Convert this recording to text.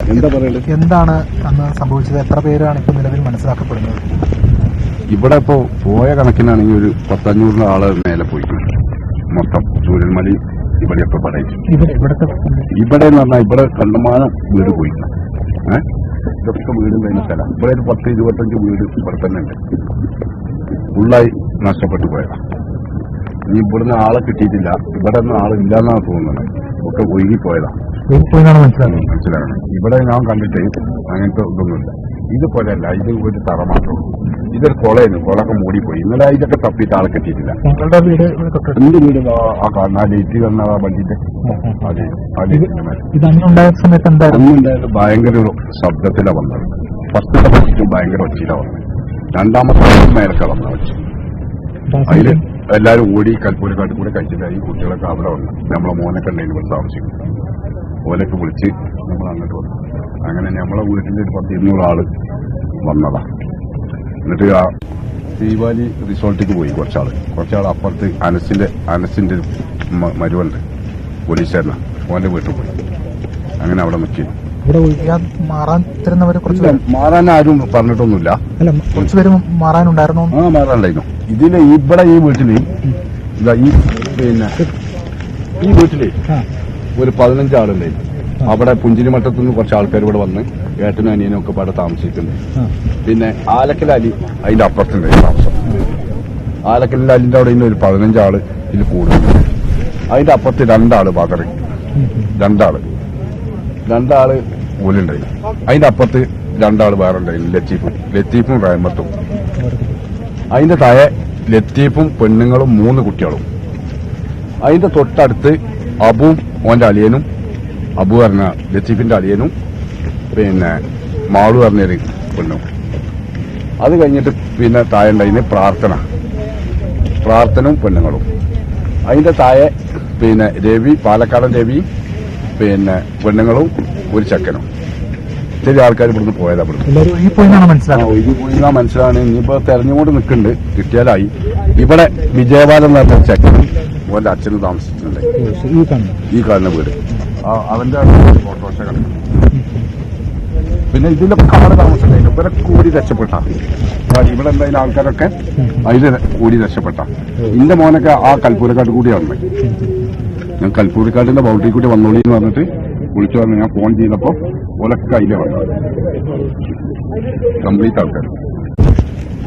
എന്താ പറയണ്ടത്? എന്താണ് അന്ന് സംഭവിച്ചത്? എത്ര പേരാണ് ഇപ്പോൾ നിലവിൽ മനസ്സിലാക്കപ്പെടുന്നത്? ഇവിടെ ഇപ്പോ പോയ കണക്കിനാണെങ്കിൽ ഒരു 100-500 ആള് മേലെ പോയിട്ടുണ്ട്. മൊത്തം ചൂരൽമലി ഇവിടെയൊക്കെ പറയും. ഇവിടെ എന്ന് പറഞ്ഞാൽ ഇവിടെ കണ്ടമാനം വീട് പോയി. ഇതൊക്കെ വീട് കഴിഞ്ഞ സ്ഥലം. ഇവിടെ ഒരു 10-25 വീട് ഇവിടെ തന്നെ ഉണ്ട്. ഫുള്ളായി നഷ്ടപ്പെട്ടു പോയതാണ്. ഇനി ഇവിടുന്ന് ആളെ കിട്ടിയിട്ടില്ല. ഇവിടെ ഒന്നും ആളില്ലാന്നാണ് തോന്നുന്നത്. ഒക്കെ ഒഴുകിപ്പോയതാണ്. മനസ്സിലാണ്. ഇവിടെ ഞാൻ കണ്ടിട്ട് അങ്ങനത്തെ ഇതൊന്നുമില്ല. ഇതുപോലെയല്ല, ഇത് ഒരു തറ മാത്രമേ. ഇതൊരു കുളയായിരുന്നു. കുളമൊക്കെ മൂടിപ്പോയി. ഇന്നലെ ഇതൊക്കെ തപ്പിയിട്ട് ആളെ കിട്ടിയിട്ടില്ല. എന്റെ വീട് ആ കാണുന്ന ലൈറ്റ് വന്ന വണ്ടിന്റെ അന്നുണ്ടായത് ഭയങ്കര ഒരു ശബ്ദത്തിലാണ് വന്നത്. ഫസ്റ്റത്തെ ഫസ്റ്റ് ഭയങ്കര ഒച്ചയിലാണ് വന്നത്. രണ്ടാമത്തെ മേലൊക്കെ വന്ന വെച്ച് അതില് എല്ലാരും ഓടി കൽപ്പൂരക്കാട്ടിൽ കൂടെ കഴിച്ചിട്ടായി. കുട്ടികളൊക്കെ അവിടെ വന്നു. നമ്മളെ മോനൊക്കെ ഉണ്ടായിരുന്നു ഇവിടെ താമസിക്കും. ഓലൊക്കെ വിളിച്ച് നമ്മൾ അങ്ങോട്ട് വന്നു. അങ്ങനെ നമ്മളെ വീട്ടിൽ ഒരു 100-200 ആള് വന്നതാ. എന്നിട്ട് ആ തീവാലി റിസോർട്ടിലേക്ക് പോയി കുറച്ചാൾ അപ്പുറത്ത് അനസിന്റെ മരുവുണ്ട് പോലീസുകാരന, ഓന്റെ വീട്ടിൽ പോയി. അങ്ങനെ അവിടെ നിൽക്കി. മാറാൻ ആരും പറഞ്ഞിട്ടൊന്നുമില്ല. മാറാനുണ്ടായിരുന്നു. മാറാനുണ്ടായിരുന്നു. ഇതില് ഇവിടെ ഈ വീട്ടില് ഈ വീട്ടില് ഒരു 15 ആളുണ്ടായിരുന്നു. അവിടെ പുഞ്ചിരിമട്ടത്തുനിന്ന് കുറച്ച് ആൾക്കാർ ഇവിടെ വന്ന് ഏട്ടനും അനിയനും ഒക്കെ ഇവിടെ താമസിക്കുന്നുണ്ട്. പിന്നെ ആലക്കലാലി അതിന്റെ അപ്പുറത്തുണ്ടായി താമസം. ആലക്കലാലിന്റെ അവിടെ ഇന്ന് ഒരു 15 ആള് ഇതിൽ കൂടുന്നുണ്ട്. അതിന്റെ അപ്പുറത്ത് 2 ആള് ബാക്കറി, 2 ആള് പോലുണ്ടായിരുന്നു. അതിന്റെ അപ്പുറത്ത് 2 ആള് വേറെ ഉണ്ടായിരുന്നു. ലത്തീഫും റഹ്മത്തും. അതിന്റെ താഴെ ലത്തീഫും പെണ്ണുങ്ങളും 3 കുട്ടികളും. അതിന്റെ തൊട്ടടുത്ത് അബുവും ഓന്റെ അളിയനും, അബു പറഞ്ഞ ലത്തീഫിന്റെ അളിയനും, പിന്നെ മാളു പറഞ്ഞൊരു പെണ്ണും. അത് കഴിഞ്ഞിട്ട് പിന്നെ താഴെ ഉണ്ടായിരുന്നു പ്രാർത്ഥനയും പെണ്ണുങ്ങളും. അതിന്റെ താഴെ പിന്നെ രവി, പാലക്കാടൻ രവി, പിന്നെ പെണ്ണുങ്ങളും ഒരു ചെക്കനും. ഇത്തിരി ആൾക്കാർ ഇവിടുന്ന് പോയതാ. ഒഴുകി പോയിന്നാ മനസ്സിലാണ്. ഇനിയിപ്പോ തെരഞ്ഞുകൊണ്ട് നിൽക്കുന്നുണ്ട്. കിട്ടിയാലായി. ഇവിടെ വിജയപാലം എന്ന് പറഞ്ഞ ചെക്കനും ഓന്റെ അച്ഛനും താമസിച്ചിട്ടുണ്ട്. ഈ കാണുന്ന വീട് അവന്റെ ഓട്ടോറിക്ഷ കിടക്കും. പിന്നെ ഇതിലൊക്കെ കാട് താമസിച്ചിട്ടുണ്ട്. ഇവരെ കൂടി രക്ഷപ്പെട്ട ഇവിടെ എന്തായാലും ആൾക്കാരൊക്കെ അതിൽ കൂടി രക്ഷപ്പെട്ട. എന്റെ മോനൊക്കെ ആ കൽപ്പൂരക്കാട്ട് കൂടിയാണ്. ഞാൻ കൽപ്പൂരക്കാട്ടിന്റെ ബൗണ്ടറി കൂടി വന്നോളി എന്ന് പറഞ്ഞിട്ട് വിളിച്ചു പറഞ്ഞു. ഞാൻ ഫോൺ ചെയ്തപ്പോ ഓലൊക്കെ അതിലെ വന്നത് കംപ്ലീറ്റ് ആൾക്കാർ.